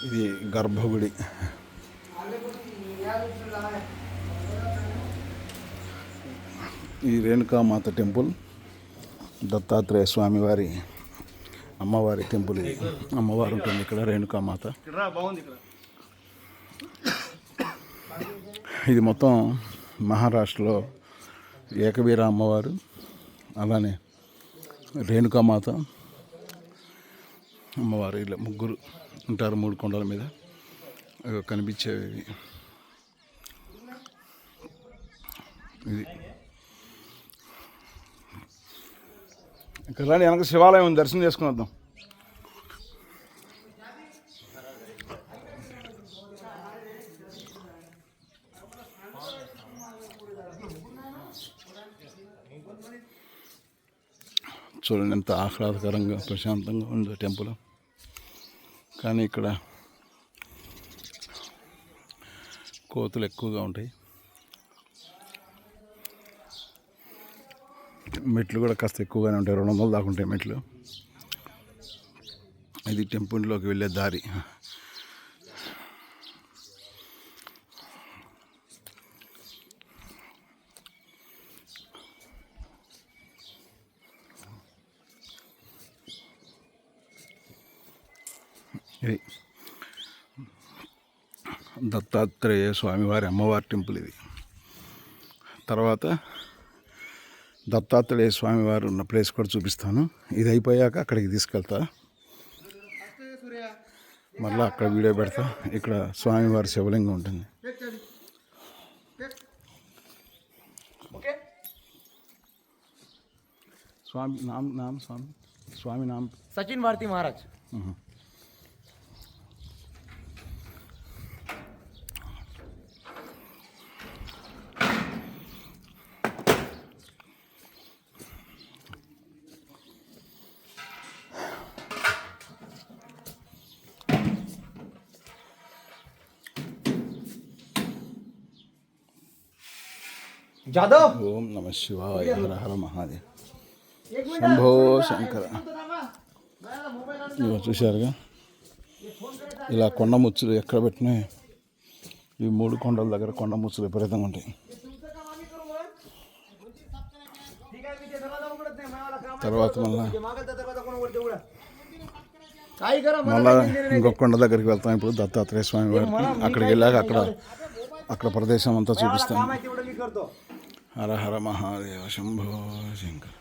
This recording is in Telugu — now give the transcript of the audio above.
ఇది గర్భగుడి. ఈ రేణుకామాత టెంపుల్, దత్తాత్రేయ స్వామివారి అమ్మవారి టెంపుల్. ఇది అమ్మవారు ఉంటుంది ఇక్కడ, రేణుకామాత. ఇది మొత్తం మహారాష్ట్రలో ఏకవీర అమ్మవారు, అలానే రేణుకామాత అమ్మవారు, ఇలా ముగ్గురు ఉంటారు 3 కొండల మీద కనిపించేవి. ఇది ఇక్కడ వెనక శివాలయం ఉంది, దర్శనం చేసుకుని వద్దాం. చూడండి ఎంత ఆహ్లాదకరంగా ప్రశాంతంగా ఉందో టెంపుల్. కానీ ఇక్కడ కోతులు ఎక్కువగా ఉంటాయి. మెట్లు కూడా కాస్త ఎక్కువగానే ఉంటాయి, 200 దాకా ఉంటాయి మెట్లు. ఇది టెంపుల్లోకి వెళ్ళే దారి. ఇది దత్తాత్రేయ స్వామివారి అమ్మవారి టెంపుల్. ఇది తర్వాత దత్తాత్రేయ స్వామివారు ఉన్న ప్లేస్ కూడా చూపిస్తాను. ఇది అయిపోయాక అక్కడికి తీసుకెళ్తా, మళ్ళీ అక్కడ వీడియో పెడతా. ఇక్కడ స్వామివారి శివలింగం ఉంటుంది. స్వామి నామ్ స్వామి నామ్ సచిన్ భారతి మహారాజ్. జాదవ్. ఓం నమ శివాయ, హర హర మహాదేవ్, శంభో శంకర. ఇవి చూశారుగా, ఇలా కొండ ముచ్చులు ఎక్కడ పెట్టినాయి. ఈ 3 కొండల దగ్గర కొండ ముచ్చులు విపరీతంగా ఉంటాయి. తర్వాత మళ్ళా ఇంకొక కొండ దగ్గరికి వెళ్తాం. ఇప్పుడు దత్తాత్రేయ స్వామి వారికి అక్కడికి వెళ్ళాక అక్కడ ప్రదేశం అంతా చూపిస్తాను. హర హర మహాదేవ, శంభో శంకర.